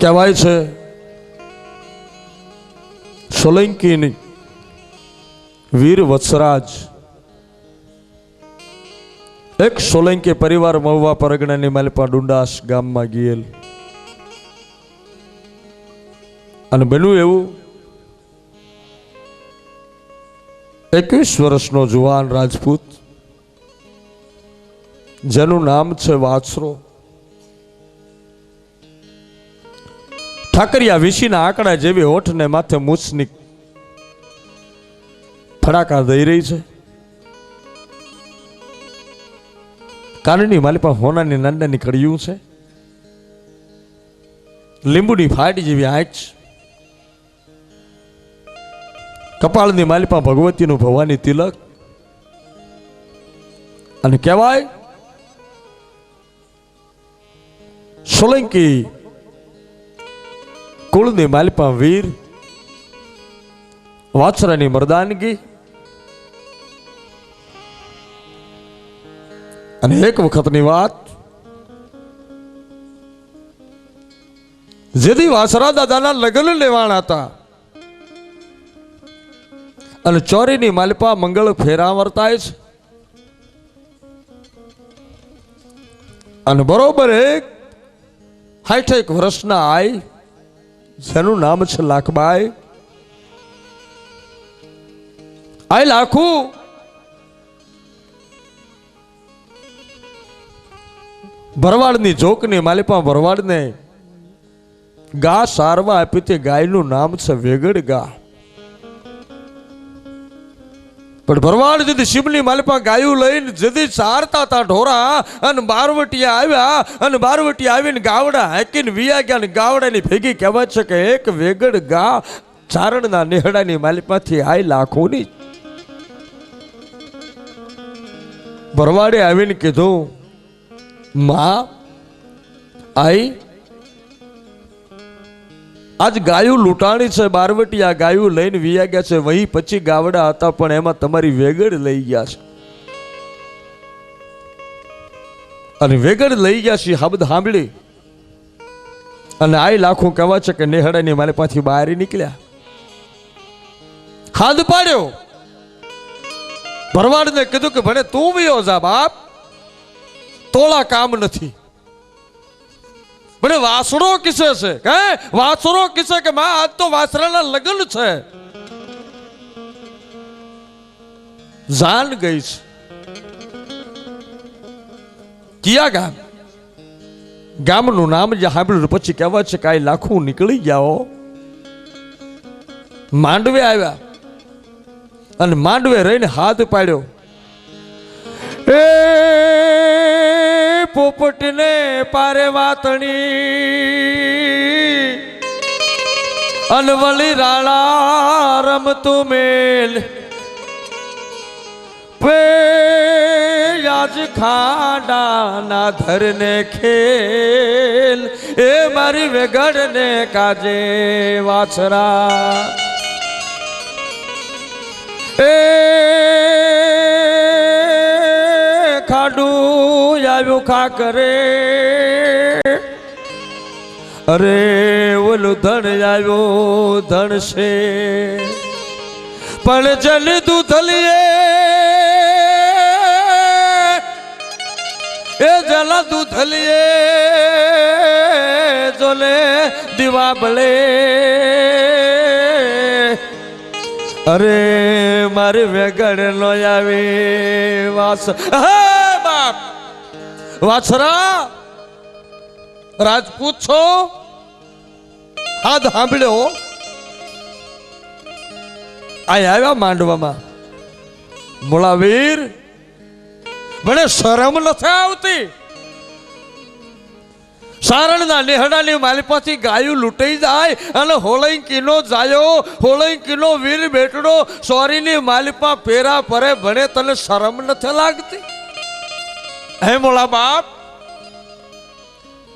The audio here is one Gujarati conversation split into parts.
કહેવાય છે સોલંકીની વીર વત્સરાજ એક સોલંકી પરિવાર મહુવા પરગણાની માલપા ડુંડાસ ગામમાં ગયેલ અને બન્યું એવું 21 વર્ષનો જુવાન રાજપૂત જેનું નામ છે વાછરો ઠાકરિયા વિશીના આંકડા જેવી હોઠને માથે મૂછની ફડાકા દઈ રહી છે કાનની માલિપા હોનાની નાંદાની કડિયું છે લીંબુની ફાટી જેવી આંખ કપાળની માલિપા ભગવતીનું ભવાની તિલક અને કહેવાય સોલંકી કુળની માલિપા વીર વાછરાની મર્દાનગી અને એક વખતની વાત જેથી વાછરા દાદાના લગ્ન લેવાના હતા અને ચોરીની માલિપા મંગળ ફેરા વર્તાય છે અને બરોબર 61 વર્ષના આઈ જેનું નામ છે લાખબાઈ આઈ લાખું ભરવાડની જોકની માલિપા ભરવાડને ગા સારવા આપી તે ગાયનું નામ છે વેગડ ગા પણ ભરવાડ જેથી શિવની માલિપા ગાયું લઈને જેથી ચારતા હતા ઢોરા અને બારવટિયા આવ્યા અને બારવટિયા આવીને ગાવડા હાકીને વિયા ગયા અને ગાવડાની ભેગી કહેવાય છે કે એક વેગડ ગા ચારણના નેહડાની માલિપાથી આઈ લાખોની ભરવાડે આવીને કીધું માં આઈ આજ ગાયું લૂંટાણી છે બારવટિયા ગાયું લઈને વિયા ગયા છે વહી પછી ગાવડા હતા પણ એમાં તમારી વેગડ લઈ ગયા છે અને વેગડ લઈ ગયા છે હબદ સાંભળી અને આઈ લાખો કહેવા છે કે નેહડાની મારી પાછી બહાર નીકળ્યા હાથ પાડ્યો ભરવાડને કીધું કે ભણે તું વિયો જા બાપ તોળા કામ નથી મને વાસણો કિસે છે કે વાસણો કિસે કે માં આજ તો વાસરાના લગ્ન છે જાન ગઈ છે કિયા ગામ ગામનું નામ જે સાંભળ્યું પછી કહેવાય છે કે આ લાખું નીકળી જાઓ માંડવે આવ્યા અને માંડવે રહીને હાથ પાડ્યો એ પોપટને પારે વાતણી અનવલી રાણા રમતું મેલ પે આજ ખાડા ના ધરને ખેલ એ મારી વેગડને કાજે વાછરા એ ખાડું આવ્યું ખા કરે અરે ઓલું ધણ આવ્યું ધણ છે પણ જલ દૂધલીએ એ જલા દૂધલીએ જોલે દીવા બળે અરે મારી વેગડ નો આવી વાસ બાપ વાછરા રાજપૂત છો હાથ સાંભળ્યો આવ્યા માંડવામાં મૂળાવીર મને શરમ નથી આવતી સારણના નેહડાની માલિપાથી ગાયું લૂંટાઈ જાય અને હોળંકીનો જાયો હોળંકીનો વીર બેટડો સોરીની માલિપા પેરા પરે ભણે તને શરમ નથી લાગતી હે મોલા બાપ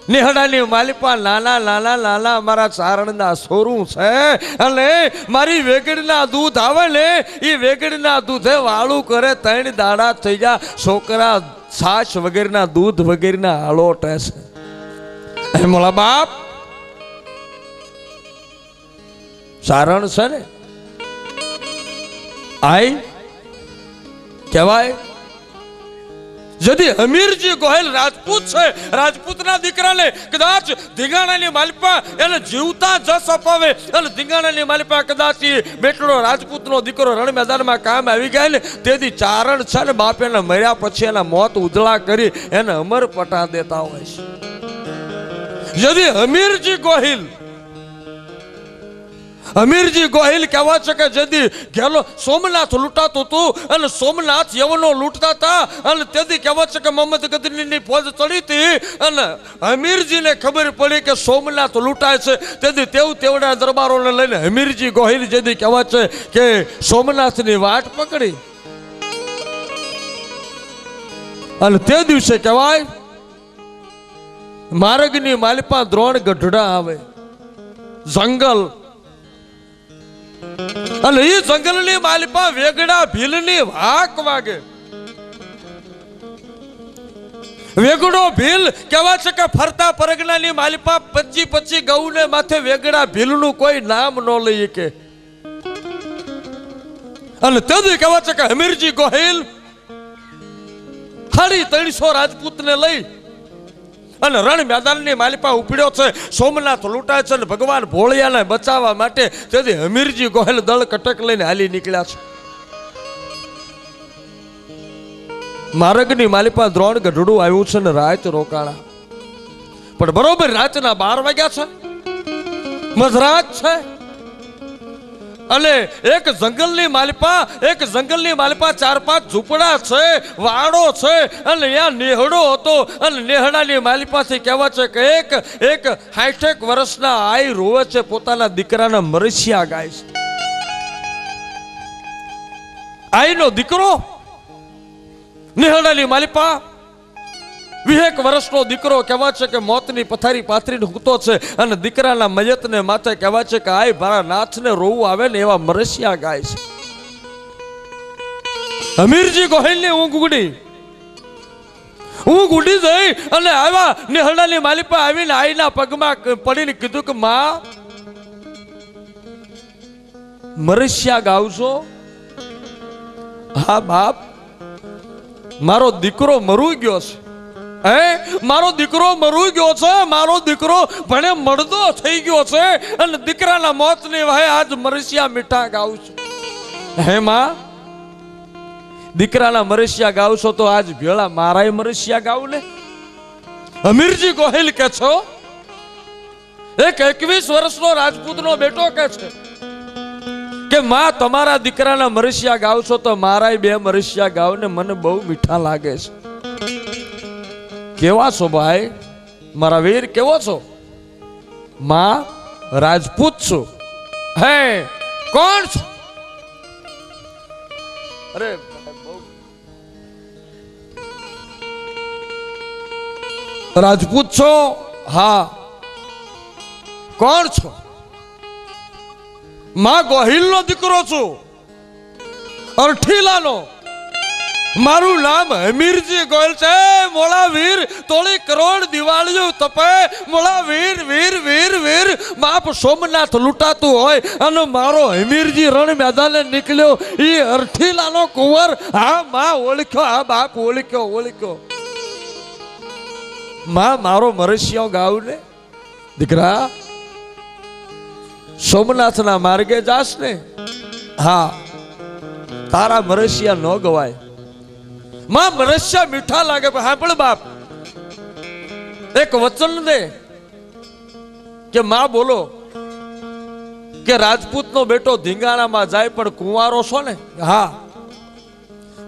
નેહડાની માલિપા નાના નાના નાના અમારા ચારણના સોરું છે અને મારી વેગડના દૂધ આવે ને એ વેગડના દૂધે વાળું કરે 3 દાડા થઈ જા છોકરા છાશ વગેરેના દૂધ વગેરેના આલોટે છે હે મોલા બાપ ચારણ છે ને આઈ કહેવાય. यदि हमीरजी गोहिल राजपूत છે, રાજપૂતના દીકરાને કદાચ ધીંગાણાની માલિપા એને જીવતા જસ અપાવે અને ધીંગાણાની માલિપા કદાચ બેટલો રાજપૂતનો દીકરો રણ મેદાનમાં કામ આવી ગયા ને તેથી ચારણ છે ને બાપ એના મર્યા પછી એના મોત ઉજળા કરી એને અમર પટા દેતા હોય છે. यदि હમીરજી ગોહિલ કહેવા છે કે જેથી ગેલો સોમનાથ લૂંટાતું હતું અને સોમનાથ યવનો લૂંટતા હતા અને તેથી કહેવા છે કે મોહમ્મદ ગદનીની ફોજ ચડી હતી અને હમીરજીને ખબર પડી કે સોમનાથ લૂંટાય છે તેથી તેવડા દરબારોને લઈને હમીરજી ગોહિલ જેથી કહેવા છે કે સોમનાથની વાટ પકડી અને તે દિવસે કહેવાય માર્ગની માલિપા દ્રોણ ગઢડા આવે જંગલ અને એ જંગલની માલિપા વેગડા ભીલની વાક વાગે. વેગડો ભીલ કહેવા છે કે ફરતા પરગનાની માલિપા 25 ગૌને માથે વેગડા ભીલનું કોઈ નામ ન લઈ શકે અને તેથી કહેવા છે કે હમીરજી ગોહિલ 350 રાજપૂતને લઈ અને રણ મેદાનની માલિપા ઉપડ્યો છે. સોમનાથ લૂંટાય છે અને ભગવાન ભોળિયાને બચાવવા માટે તેથી હમીરજી ગોહિલ દળ કટક લઈને હાલી નીકળ્યા છે. માર્ગની માલિપા દ્રોણ ગઢડું આવ્યું છે ને રાત રોકાણા પણ બરોબર રાતના 12 વાગ્યા છે, મધરાત છે અને એક જંગલની માલિપા 4-5 ઝૂંપડા છે, વાડો છે અને અહીંયા નેહડો હતો અને નેહડાની માલિપાથી કહેવા છે કે એક 60 વર્ષના આઈ રોવે છે, પોતાના દીકરાના મરસિયા ગાય છે. આઈનો દીકરો નેહડાની માલિપા 20 વર્ષનો દીકરો કહેવા છે કે મોતની પથારી પાથરીને હૂતો છે અને દીકરાના મયતને માથે કહેવા છે કે આય મારા નાથને રોવું આવે ને એવા મરસિયા ગાય છે. હમીરજી ગોહિલની ઊંઘ ઉડી જઈ અને આવ્યા નેહડાની માલિપા આવીને આઈના પગમાં પડીને કીધું કે માં મરસિયા ગાવશો? હા બાપ, મારો દીકરો મરી ગયો છે. મારો દીકરો મરી ગયો છે, મારો દીકરો ભણે મળદો થઈ ગયો છે અને દીકરાના મોતની વાહે આજ મરસિયા મીઠા ગાઉં છું. હે માં, દીકરાના મરસિયા ગાવશો તો આજ ભેળા મારાય મરસિયા ગાવ ને. હમીરજી ગોહિલ કે છો એક 21 વર્ષનો રાજપૂતનો બેટો કે છે કે માં તમારા દીકરાના મરસિયા ગાવશો તો મારાય 2 મરસિયા ગાવ ને, મને બહુ મીઠા લાગે છે. કેવા છો ભાઈ મારા વીર, કેવો છો? માં રાજપૂત છું. હે કોણ છો? અરે રાજપૂત છો? હા. કોણ છો? માં ગોહિલનો દીકરો છું, અરઠીલાનો. મારું નામ હમીરજી ગોહિલ છે. મોળા વીર તોળી કરોડ દિવાળીઓ તપે, મોળા વીર વીર વીર વીર બાપ સોમનાથ લૂંટાતું હોય અને મારો હમીરજી રણ મેદાને નીકળ્યો એ અરઠીલાનો કુંવર. હા માં ઓળખ્યો, હા બાપ ઓળખ્યો. માં મારો મરસિયો ગાવ ને. દીકરા સોમનાથના માર્ગે જાસ ને, હા તારા મરસિયા ન ગવાય. માં મરસિયા મીઠા લાગે પણ હા પણ બાપ એક વચન દે કે માં બોલો કે રાજપૂતનો બેટો ધીંગાણામાં જાય પણ કુંવારો છો ને? હા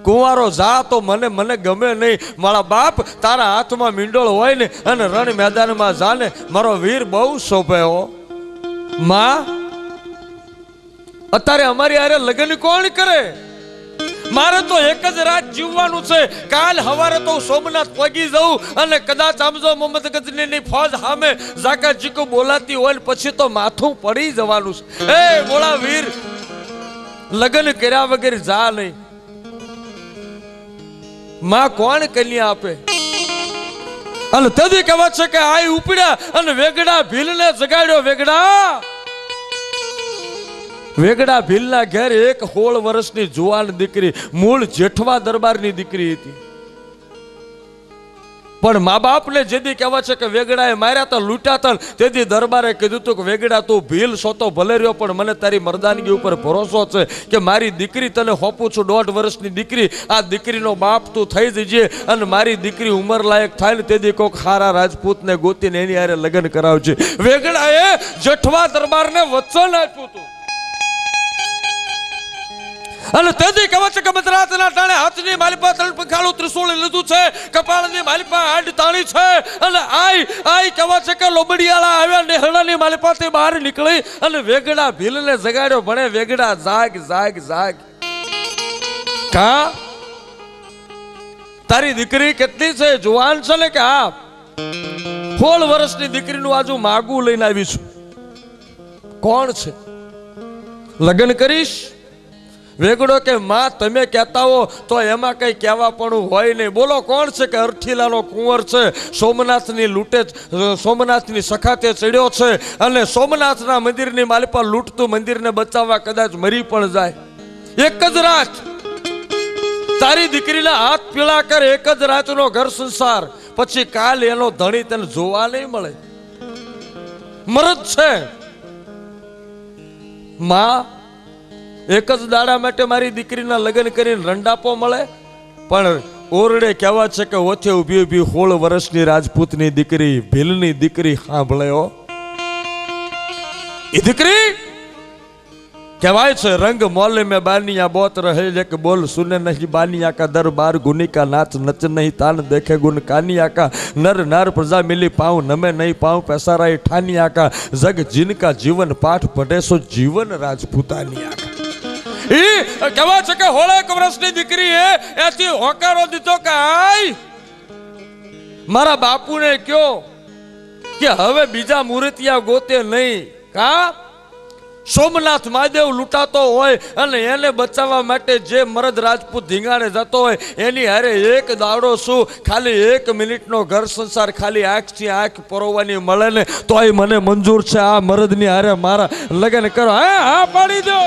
કુંવારો જા તો મને ગમે નહીં. મારા બાપ તારા હાથમાં મીંડોળ હોય ને અને રણ મેદાનમાં જા ને, મારો વીર બહુ શોભે હો. માં અત્યારે અમારી હારે લગ્ન કોણ કરે? મારે તો એક જ રાત જીવવાનું છે. કાલ સવારે તો સોમનાથ પગી જવું અને કદાચ આમજો મોહમ્મદ ગજનીની ફોજ સામે જાકા જીકો બોલાતી હોય ને પછી તો માથું પડી જવાનું છે. એ મોળા વીર લગ્ન કર્યા વગર જા નહીં. માં કોણ કન્યા આપે? અને તદી કહેવાય છે કે આઈ ઉપડ્યા અને વેગડા ભીલને જગાડ્યો. વેગડા વેગડા ભીલના ઘેર એક 16 વર્ષની જુવાન દીકરી, મૂળ જેઠવા દરબારની દીકરી હતી. પણ મા બાપને જેદી કહેવા છે કે વેગડાએ માર્યા હતા, લૂંટ્યા હતા, તેથી દરબારે કીધું હતું કે વેગડા તું ભીલ છો તો ભલે રહ્યો, પણ મને તારી મર્દાનગી ઉપર ભરોસો છે કે મારી દીકરી તને હોપું છું, 1.5 વર્ષની દીકરી, આ દીકરીનો બાપ તું થઈ જજે અને મારી દીકરી ઉંમર લાયક થાય ને તેથી કોઈક ખારા રાજપૂતને ગોતીને એની હારે લગ્ન કરાવજે. વેગડાએ જેઠવા દરબારને વચન આપ્યું હતું અને તેથી કહેવાય છે કે મધરાતના ટાણે હાથની માલિપા તળ પંખાળું ત્રિશૂળ લીધું છે, કપાળની માલિપા આડ તાણી છે અને આઈ કહેવાય છે કે લોબડિયાળા આવ્યા નેહડાની માલિપાથી બહાર નીકળી અને વેગડા ભીલને જગાડ્યો. ભણે વેગડા જાગ જાગ જાગ, કા તારી દીકરી કેટલી છે, જુવાન છે ને કે હા? 16 વર્ષની દીકરીનું આજુ માગું લઈને આવી છું. કોણ છે? લગ્ન કરીશ? વેગડો કે માં તમે કહેતા હો તો એમાં કઈ કહેવા પણ હોય નહીં. બોલો કોણ છે? કે અરઠીલાનો કુંવર છે, સોમનાથની લૂંટે, સોમનાથની સખાતે ચડ્યો છે અને સોમનાથના મંદિરની માલિપા લૂંટતું મંદિરને બચાવવા કદાચ મરી પણ જાય. એક જ રાત તારી દીકરીના હાથ પીળા કર, એક જ રાતનો ઘર સંસાર, પછી કાલ એનો ધણી તને જોવા નહીં મળે. મરદ છે માં, એક જ દાડા માટે મારી દીકરીના લગ્ન કરીને રંડાપો મળે, પણ ઓરડે કહેવા છે કે ઓથે ઊભી ઊભી 16 વર્ષની રાજપૂતની દીકરી, ભીલની દીકરી સાંભળે હો. એ દીકરી કહેવાય છે રંગ મોલે में बानिया बहुत रहे लेके बोल सुने नहीं बानिया का दरबार गुनी का नाच नच नहीं तान देखे गुन कानिया का नर नार प्रजा मिली पाऊं नमे नहीं पाऊं पैसाराई ठानिया का जग जिनका जीवन पाठ पढ़े सो जीवन राजपूतानिया का. કહેવાય છે કે 16 વર્ષની દીકરી એથી હોકારો દીધો કે આય મારા બાપુને કયો કે હવે બીજા મૂર્તિયા ગોતે નહીં. કા સોમનાથ મહાદેવ લૂંટાતો હોય અને એને બચાવવા માટે જે મરદ રાજપૂત ધીંગાણે જતો હોય એની હારે એક દાડો શું, ખાલી 1 મિનિટનો ઘર સંસાર ખાલી આંખથી આંખ પરોવાની મળે ને તોય મને મંજૂર છે. આ મરદની હારે મારા લગ્ન કરો. હા પાડી દો.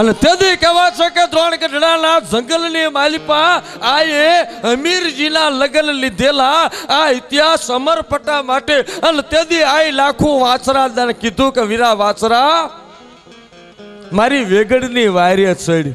અને તેથી કહેવા છે કે દ્રોણગઢડાના જંગલની માલિપા આએ અમીરજીના લગ્ન લીધેલા આ ઇતિહાસ અમરપટા માટે. અને તેથી આઈ લાખું વાછરા કીધું કે વીરા વાછરા મારી વેગડની વાયરે ચડી.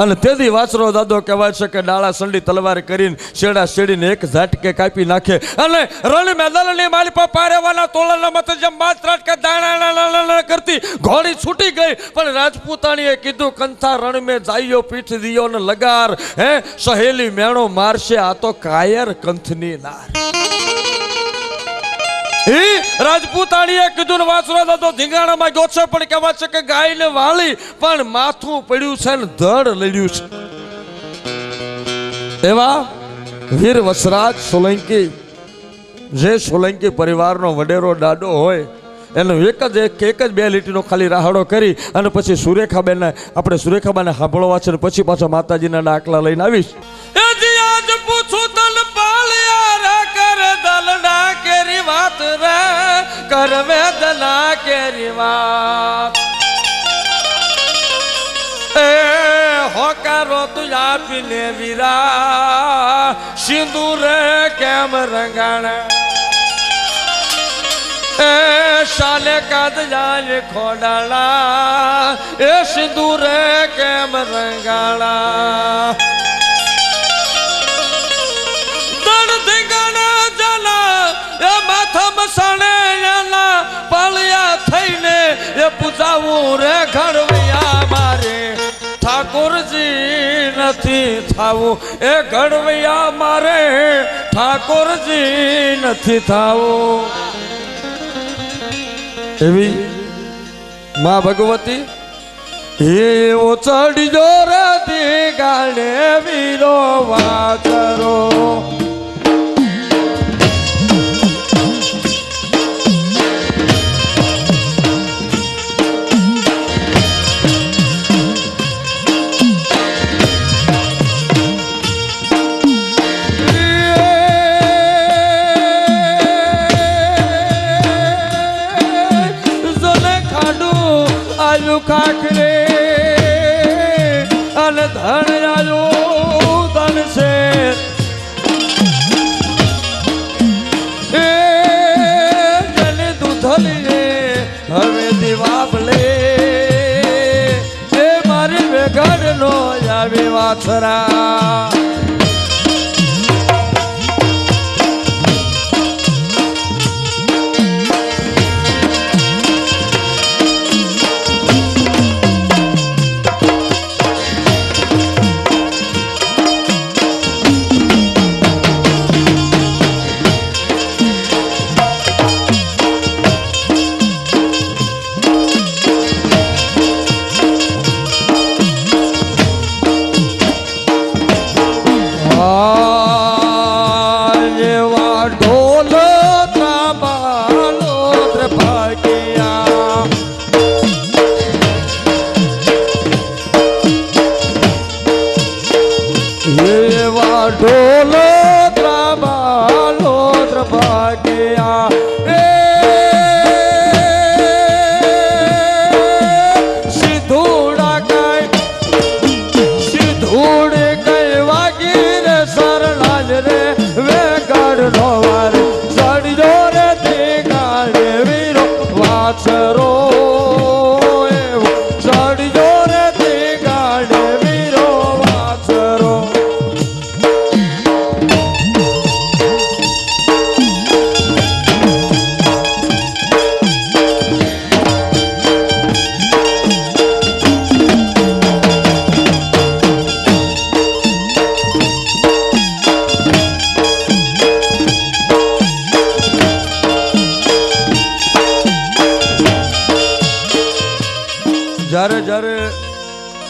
અને તેથી વાછરો દાદો કહેવાય છે કે ડાળા સંડી તલવાર કરીને શેડા શેડીને એક ઝાટકે કાપી નાખે અને રણ મેદાનની માલિપા પારેવાના તોલાના મત જેમ બાજરાટ કે દાણા કરતી ઘોડી છૂટી ગઈ. પણ રાજપૂતાણીએ કીધું કંથા રણ મેં જાઈયો પીઠ દિયો ને લગાર, હે સહેલી મેણો મારશે આ તો કાયર કંથની નાર. રાજપૂતાણીએ કીધું ને વાછરો દાદો ધીંગાણામાં ગયો છે, પણ કહેવાય છે કે ગાયને વાળી પણ માથું પડ્યું છે ને ધડ લડ્યું છે. એવા વીર વસરાજ સોલંકી, જે સોલંકી પરિવારનો વડેરો દાડો હોય એનો એક જ 2 લીટીનો ખાલી રાહડો કરી અને પછી સુરેખાબેનને આપણે સુરેખાબાને સાંભળવા છે ને પછી પાછા માતાજીના ડાકલા લઈને આવીશ. પૂછું તલ પાળિયા કર દલડા કેરી વાત રે કર વેદના કેરી વાત એ હોકારો તું આપીને વીરા સિંદૂરે કેમ રંગાણા એ શાલે કાદ જાય ખોડાળા એ સિંદૂરે કેમ રંગાણા પાળિયા થઈને એ પૂજાવું રે ઘડવૈયા મારે ઠાકોરજી નથી થાવું. એ ઘડવૈયા મારે ઠાકોરજી નથી થાવું. એવી માં ભગવતી એવો ચડજો રાધી ગાડે વીરો વાચરો વેગડનો આવે વાછરા ઢોલ ત્રાબાલો ત્રભાગ્યા સીધુડા કઈ વાગી રે સરલાજ રે વેગડ નો વાર સડજો રે તે ગાડે વીરો વાછરો સડજો રે તે ગાડે વીરો વાછરો જ્યારે જ્યારે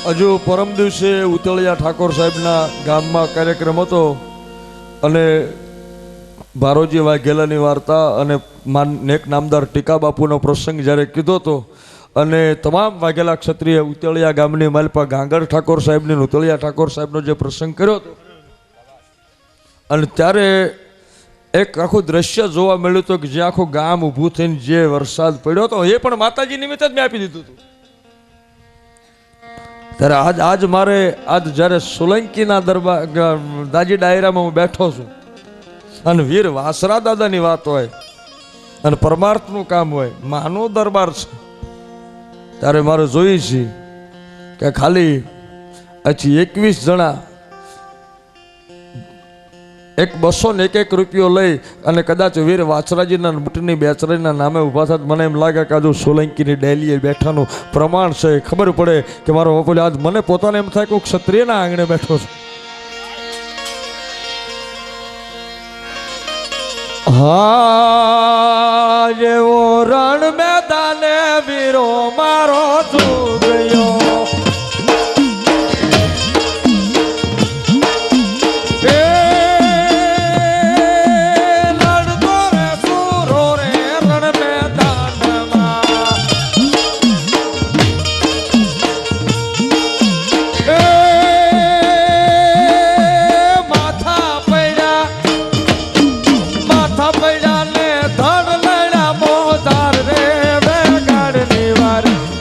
હજુ પરમ દિવસે ઉતળિયા ઠાકોર સાહેબના ગામમાં કાર્યક્રમ હતો અને ભારોજી વાઘેલાની વાર્તા અને નેક નામદાર ટીકા બાપુનો પ્રસંગ જ્યારે કીધો હતો અને તમામ વાઘેલા ક્ષત્રિય ઉતળિયા ગામની માલપા ગાંગર ઠાકોર સાહેબની ઉતળિયા ઠાકોર સાહેબનો જે પ્રસંગ કર્યો હતો અને ત્યારે એક આખું દ્રશ્ય જોવા મળ્યું હતું કે જે આખું ગામ ઊભું થઈને જે વરસાદ પડ્યો હતો એ પણ માતાજી નિમિત્ત જ મેં આપી દીધું હતું. ત્યારે આજ મારે જ્યારે સોલંકીના દરબાર દાજી ડાયરામાં હું બેઠો છું અને વીર વાસરા દાદાની વાત હોય અને પરમાર્થનું કામ હોય માનો દરબાર છે ત્યારે મારે જોઈ છે કે ખાલી હજી 21 જણા 201 રૂપિયો લઈ અને કદાચ વીર વાછરાજીના બુટની બેચરાજીના નામે ઊભા થાત મને એમ લાગે કે આજુ સોલંકીની ડેલીએ બેઠાનું પ્રમાણ છે. ખબર પડે કે મારો બાપુ આજ મને પોતાને એમ થાય કે હું ક્ષત્રિયના આંગણે બેઠો છું. હા જેવો રણ મેદાને વીરો મારો ચૂક્યો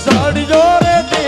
સડજો રે તે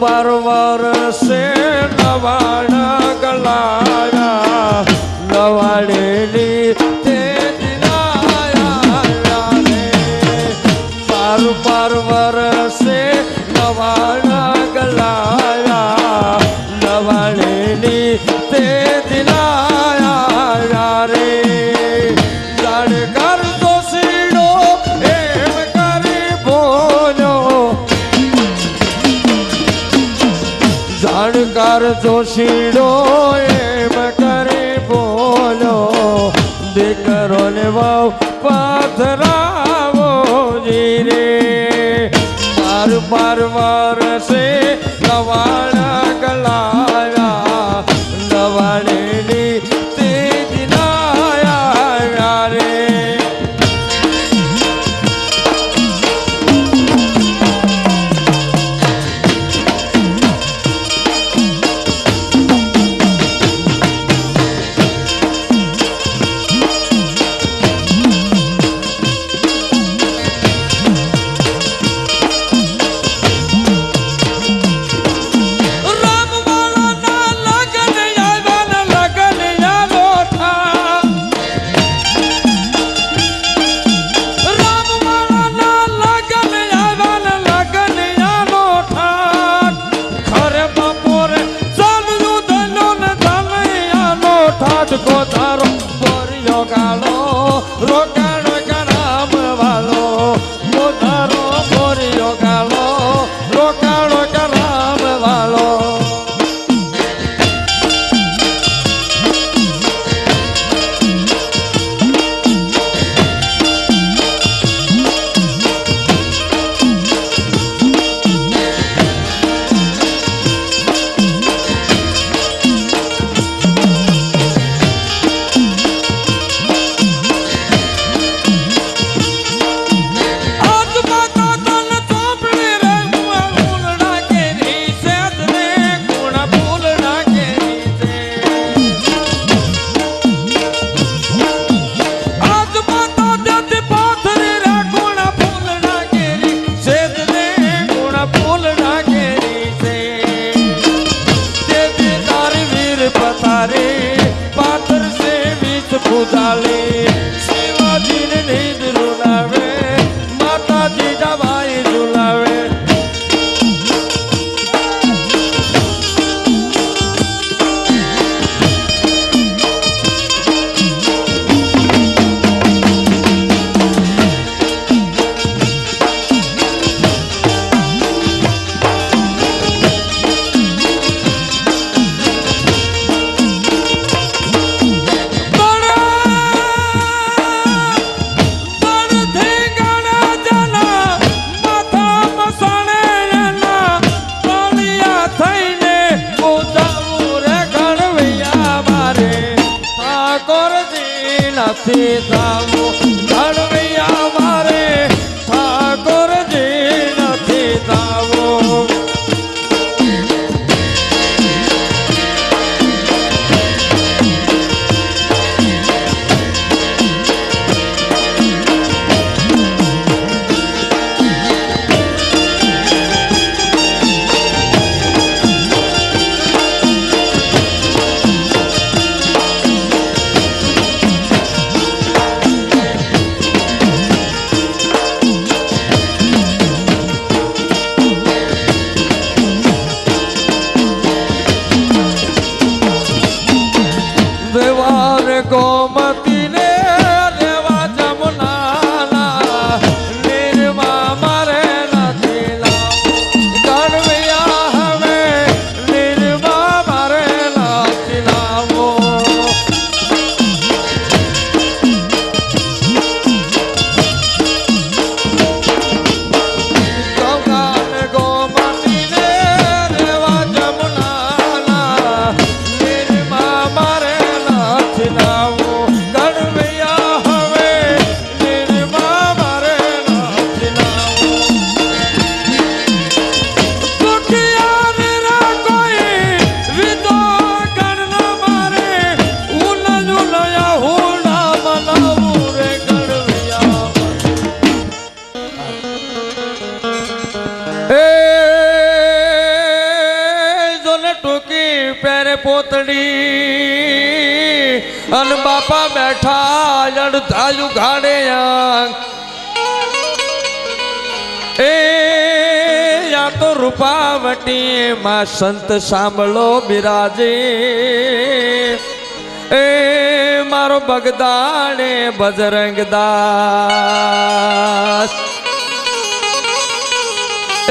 પાર વરસે નવાણા ગલાયા નવાડેલી તે દિલાયા રે પાર વરસે નવાણા ગલાયા નવાડેલી તે દિલાયા રે જાણકાર દોષીડો એમ કરી બોલ્યો જાણકાર દોષીડો એમ કરી બોલ્યો દીકરો ને વાવ પાથરાવો જી રે પાર વરસે નવાણા ગલાયા નવાડેલી તે દિલાયા રે કો તારો બોરિયો ગાલો રોકાણો કરામ વાલો કો તારો બોરિયો ગાલો રોકાણો કરામ વાલો पाथर से बीच पूजाले शिवाजी ने नींद रुलावे माता जी दवाई झुलावे નથી થાવો ધણવૈયા મારે ઠાકોરજી નથી થાવો પોતડી અન બાપા બેઠા અડધાયું ઘાડે એ યા તો રૂપાવટી માં સંત સાંભળો બિરાજે એ મારો બગદાણે બજરંગદાસ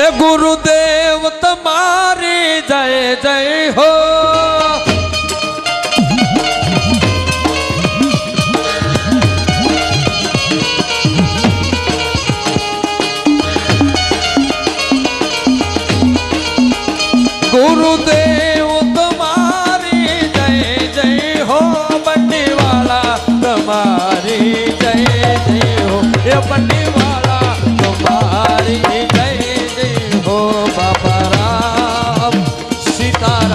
એ ગુરુદેવ તમારી જય જય હો गुरुदेव तुम्हारी जय जय हो बंडी वाला तुम्हारी जय जय हो ये बंडी वाला तुम्हारी जय जय हो बाबा राम सीताराम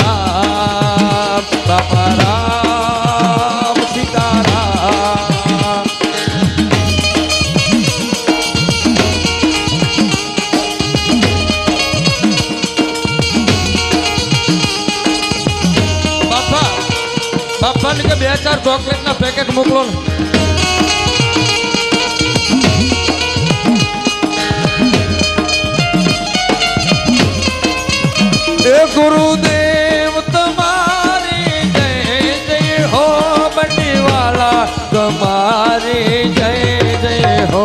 बाबा राम सीताराम બાપાને કે 2-4 ચોકલેટના પેકેટ મોકલો ને એ ગુરુદેવ તમારી જય જય હો બંડી વાલા તમારી જય જય હો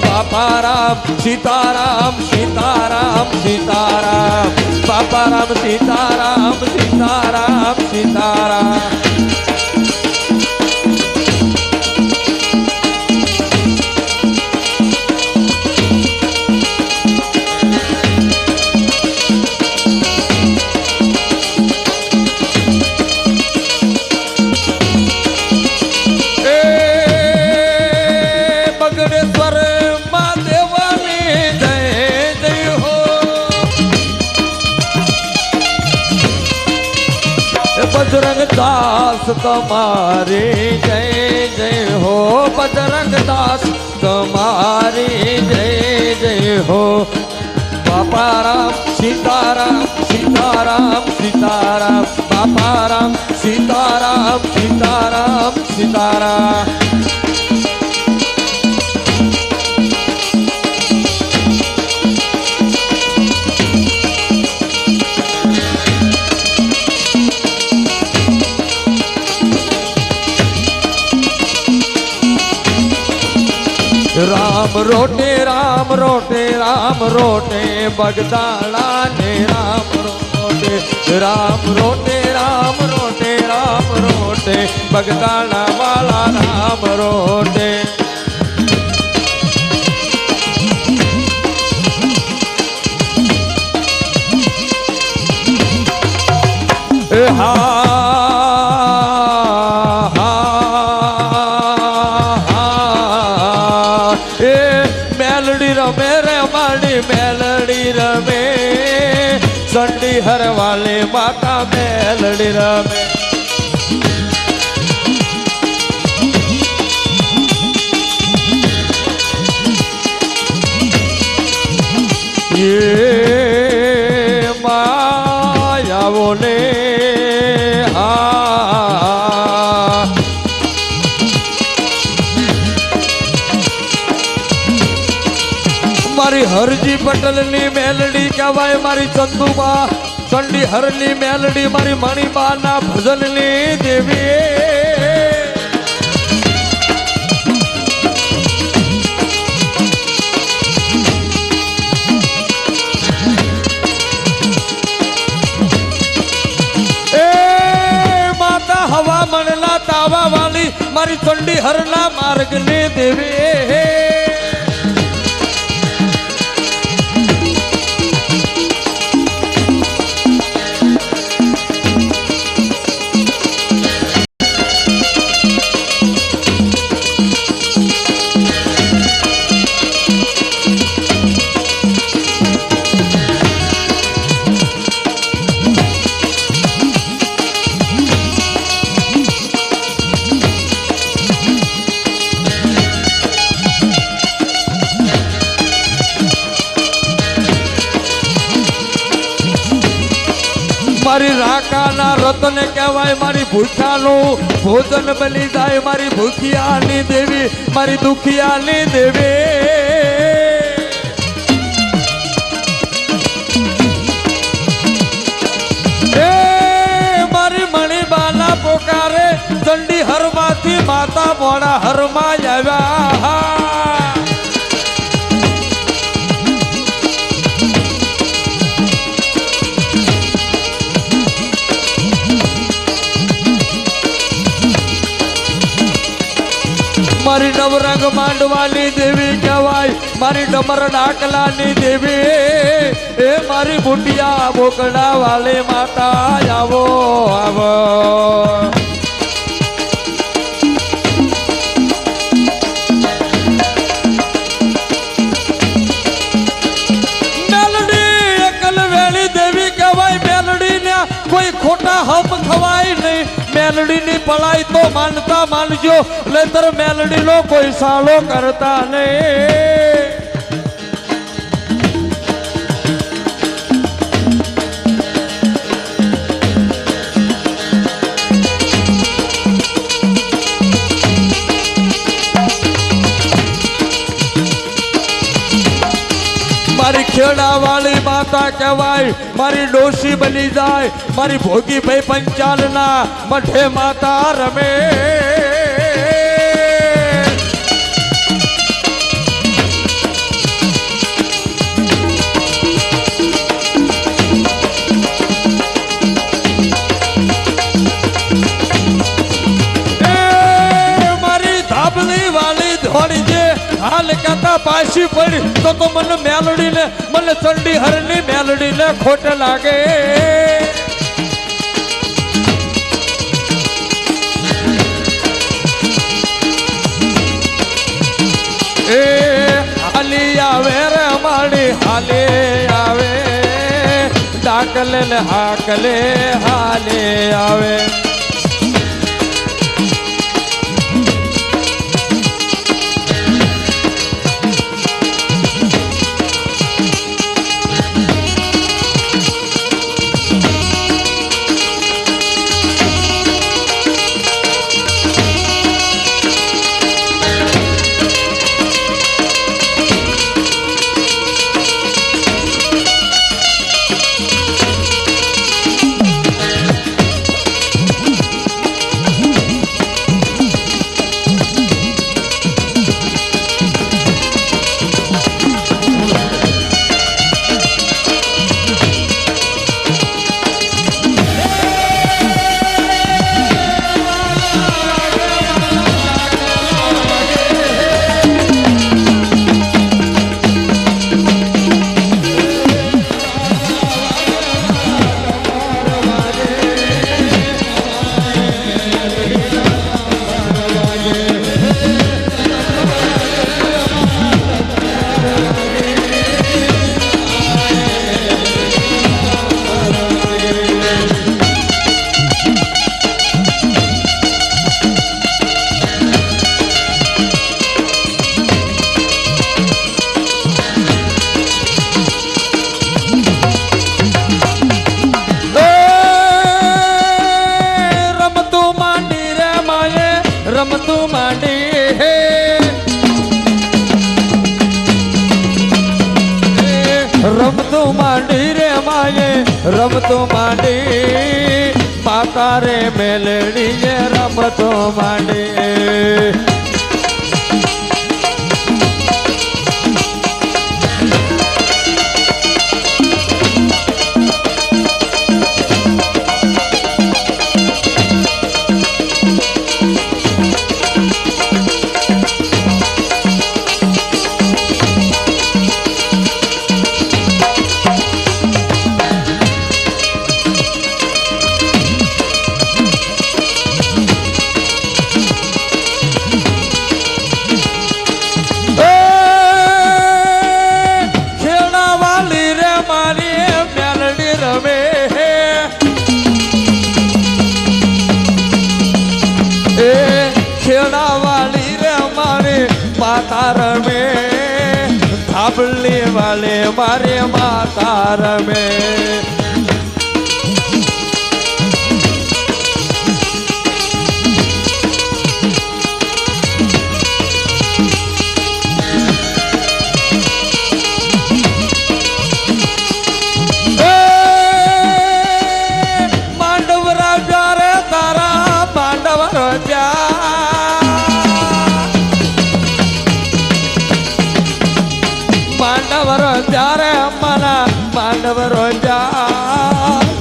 બાપા રામ સીતારામ સીતારામ સીતારામ બાપા રામ સીતારામ સીતારામ સીતારામ बजरंग दास तुम्हारी जय जय हो बजरंग दास तुम्हारी जय जय हो बापा राम सीताराम सीताराम सीताराम बापा राम सीताराम सीताराम सीताराम राम रोटे राम रोटे राम रोटे बगदाड़ा ने राम रोटे राम रोटे राम रोटे राम रोटे बगदाड़ा वाला राम रोटे हा रमे रे माड़ी मेलड़ी रमे संडी हर वाले माता मेलड़ी रमे ये माया बोले मारी हरजी पटलनी मेलडी कहेवाय मारी चंदुबा चंडी हरनी मेलडी मारी मणिबा ना भजननी देवी ए माता हवा मनला तावा वाली मारी चंडी हरना मार्ग ने देवी મારી રાકાના રતન કહેવાય મારી ભૂખ્યાનું ભોજન બની જાય મારી ભૂખિયાની દેવી મારી દુખિયાની દેવી પોકારે ચંડી હરમાંથી માતા મોડા હરમાં આવ્યા મારી નવરંગ માંડવાની દેવી કહેવાય મારી ડમર ડાકલાની દેવી એ મારી બુટિયા બોકડા વાલે માતા આવો આવો મેલડી એકલ વેળી દેવી કહેવાય મેલડી ને કોઈ ખોટા હમ ખવાય નહીં મેલડી ની પળાઈ તો માનતા માનજો નહીતર મેલડી નો કોઈ સાલો કરતા નહીં મારી ખેડા વાળી માતા કહેવાય મારી ડોશી બની જાય મારી ભોગી ભાઈ પંચાલ ના મઠે માતા રમે મારી ધાબલી વાળી ધોળી જે હાલ કહેતા પાછી પડી તો મને મેલડી ને મને ચંડી હરની મેલડી ને ખોટ લાગે એ હાલી આવે રે માડી હાલી આવે ડાકલે ને હાકલે હાલે આવે રમતું માંડી રમતું માંડી રે માયે રમતું માંડી માતા રે મેલડી રમતું માંડી माता रमे धाबले वाले मारे माता रमे માંડવ ત્યારે મના માંડવ રોજા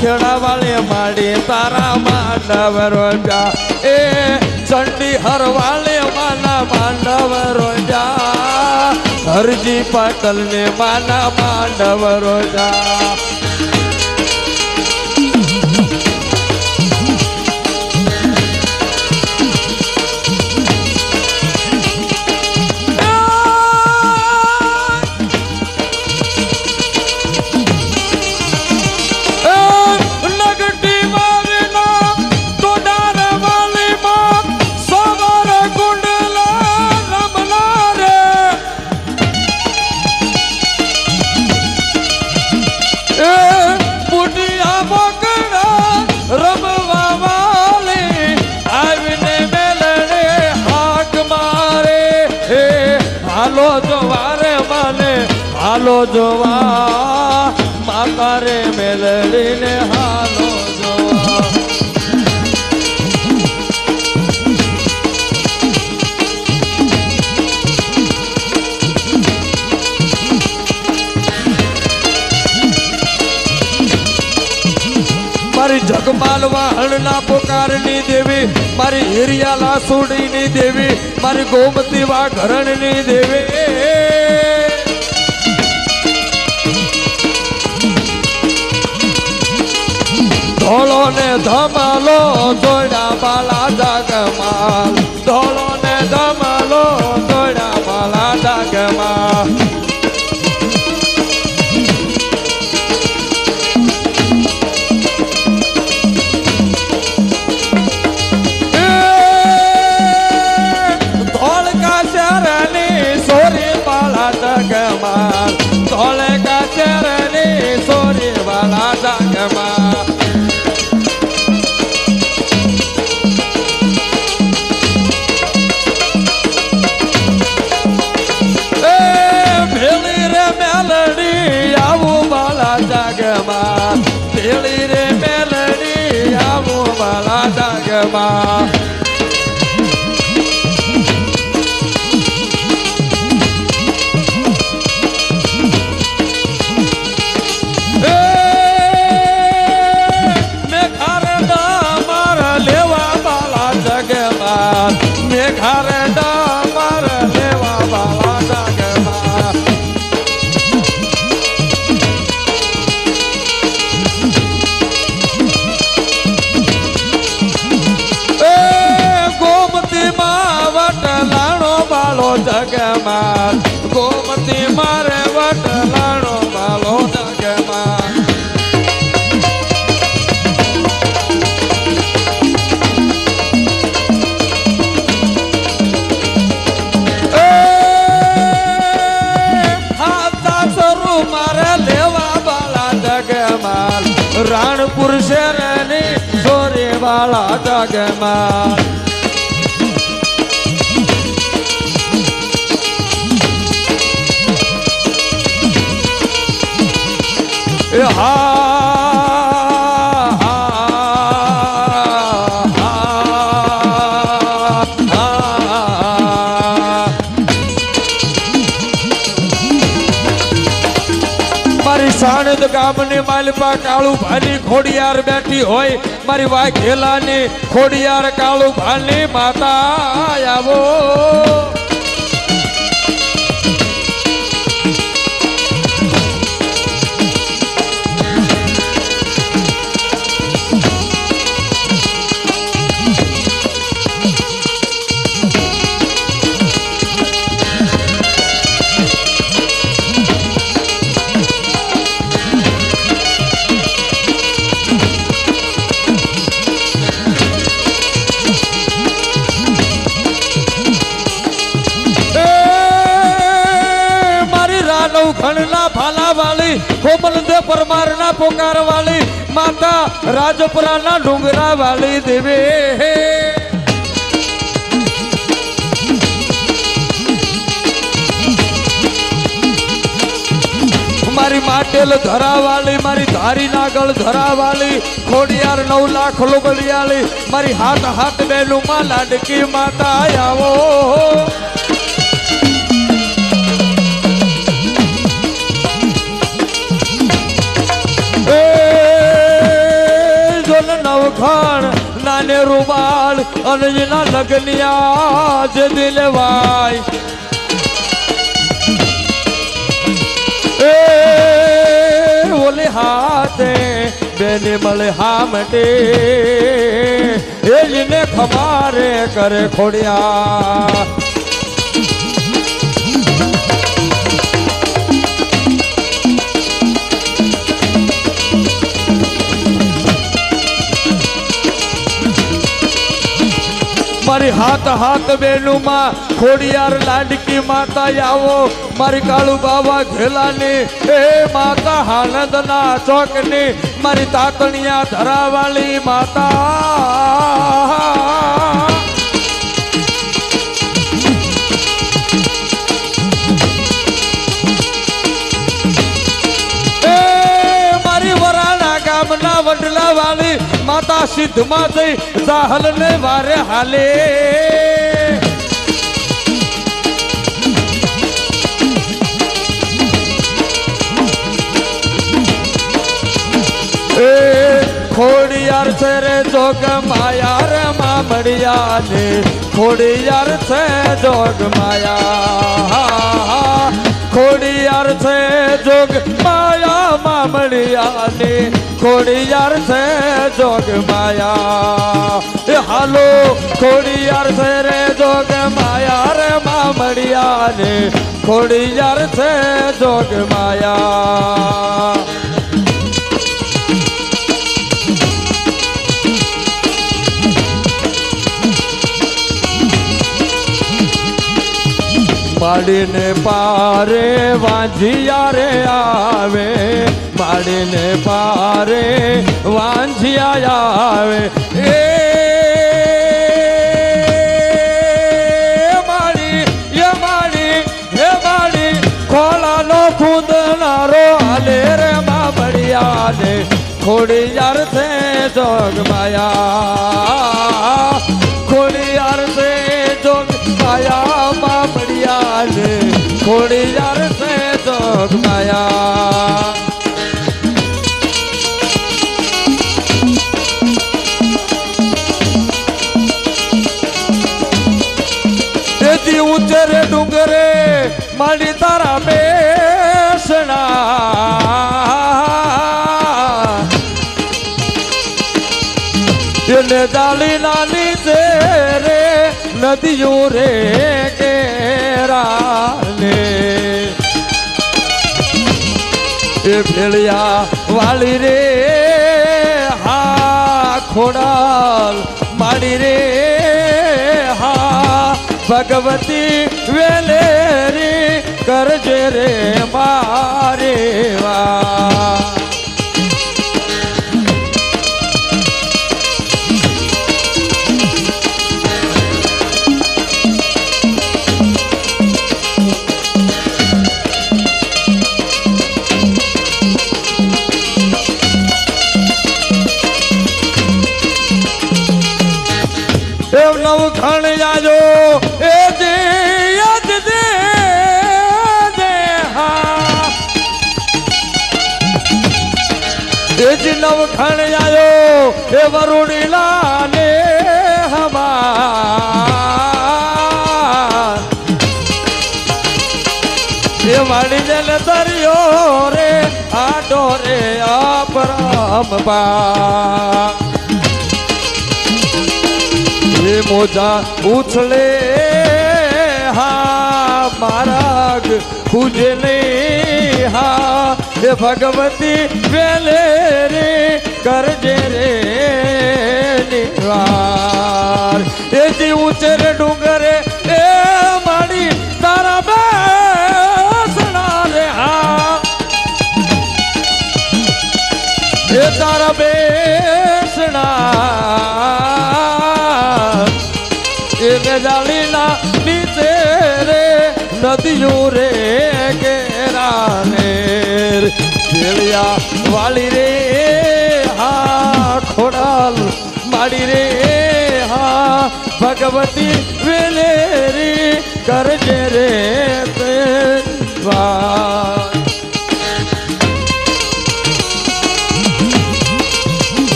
ખેડા વાળી માડી તારા માંડવ રોજા એ ચંડી હરવાળી માના માંડવ રોજા હરજી પાટલ ને માના માંડવ રોજા હાલો જોવારે મને હાલો જોવા માતા રે મેલડીને હાલો જોવા મારી જગમાલવા હળના પોકારની દેવી મારી હિરિયાલા સુડીની દેવી મારી ગોમતી વા ઘરણની દેવી ધોળો ને ધમાલો જોડ્યા બાલા જાગમાલ ધોળો ને ધમાલો જોડ્યા બાલા જાગમાલ ધોળે કા ચરણી સોરી વાલા જાગમાં ભેળી રે મેલડી આવું વાલા જાગમાં ભેળી રે મેલડી આવું વાલા જાગમાં મેઘારે ડામર લેવા વાલા જાગમાં એ ગોમતી માં વટલાણો બાલો જગમાં ગોમતી મારે વટલાણો બાલો જગમાં રાણપુર શેરની સોરી વાલા જગમાં સાણંદ ગામની માલપા કાળુ ભાની ખોડિયાર બેઠી હોય મારી વાય ખેલાની ખોડિયાર કાળુ ભાની માતા આવો ખણના ભાલા વાળી કોમલ દે પરમાર ના પોકાર વાળી માતા રાજપુરા ના ડુંગરા વાળી દેવી મારી માટેલ ધરાવાળી મારી ધારી નાગળ ધરાવાળી ખોડિયાર 9 લાખ લોબડિયાળી મારી હાથ હાથ બેલું માં લાડકી માતા આવો અને એના લગનિયા જે દિલવાય એ ઓલે હાથે બેને મળે હામટે એને ખમારે કરે ખોડિયા મારી હાથ હાથ બેનું માં ખોડિયાર લાડકી માતા આવો મારી કાળુ બાબા ઘેલાની એ માતા હાલદ ના ચોક ની મારી તાતણિયા ધરાવાળી માતા એ મારી વરાણા ગામના વડલા વાળી માતા સિદ્ધમાં જઈ સાહલ ને વારે હાલે એ ખોડિયાર છે રે જોગ માયા રે મામડિયા ને ખોડિયાર છે જોગ માયા ખોડિયાર છે જોગ માયા મામડિયા ને ખોડિયાર છે જોગ માયા એ હાલો ખોડિયાર છે રે જોગ માયા રે મામડિયા ને ખોડિયાર છે જોગ માયા માડીને પારે વાંઝિયા રે આવે માડીને પારે વાંઝિયા આવે એ માડી હે માડી ખોલાનો ખુદનારો હાલે રે મામડિયા ને ખોડિયાર છે જોગ માયા ખોડિયાર છે જોગ માયા મામડિયા ને ખોડિયાર છે જોગ માયા એથી ઊંચે રે ડુંગરે માડી તારા બેસણા એને જાળી નાની છે રે નદીઓ રે કેરાને એ ભેળિયા વાળી રે હા ખોડાલ માડી રે હા ભગવતી વેલેરી કરજે રે મારે વા નવ ખણ જાજો એ જે યદ દે હા એ જ નવ ખણ જાજો એ વરુણીલા ને હમાર એ વાડી જલ દરિયો રે આડો રે અપરમ પા એ મોજા ઉછળે હા મારાગ પૂજને હા એ ભગવતી વેલે રે કરજે રે નિવાર એ જી ઊંચે રે ડુંગરે એ માડી તારા બેસણા રે હા એ તારા બેસણા એને જાળીના નીચે રે નદીઓ રે કેરાને ભેળિયા વાળી રે હા ખોડાલ માડી રે હા ભગવતી વેલેરી કરજે રે વા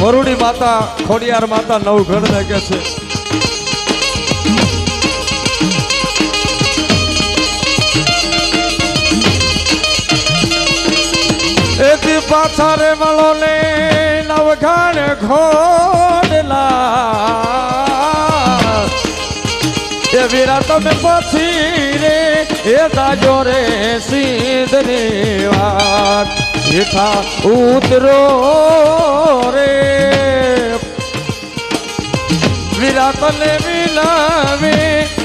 વરુડી માતા ખોડિયાર માતા નવઘણ ને કે છે એથી પાછા રે મળો ને નવઘણ ઘોડલા એ વીરા તમે પછી રે એ દાજો રે સિંધની વાત હેઠા ઉતરો રે વીરા તને મિલાવે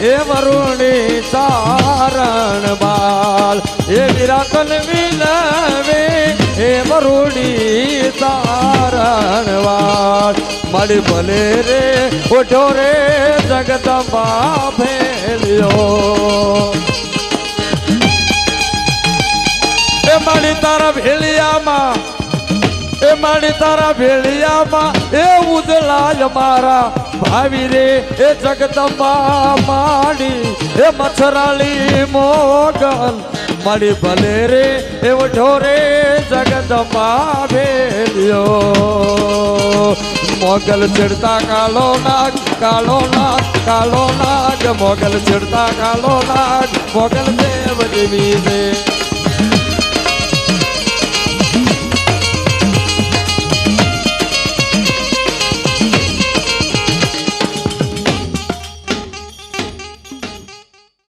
એ વરુણી તારણ બાલ એ વીરા તને મિલાવે એ વરુણી તારણ બાલ મળી ભલે રે ઓઢો રે જગદંબા ભેલ્યો એ મારી તારા ભેલિયામાં એ મારી તારા ભેલિયામાં એ ઉદલાય મારા ભાવી રે એ જગદંબા માડી એ મચ્છરાળી મોગલ મળી ભલે રે એ ઓઢો રે જગદંબા ભેલ્યો મોગલ ચડતા કાલો નાગ કાલો નાગ કાલો નાગ મોગલ ચડતા કાલો નાગ મોગલ દેવ દેવી છે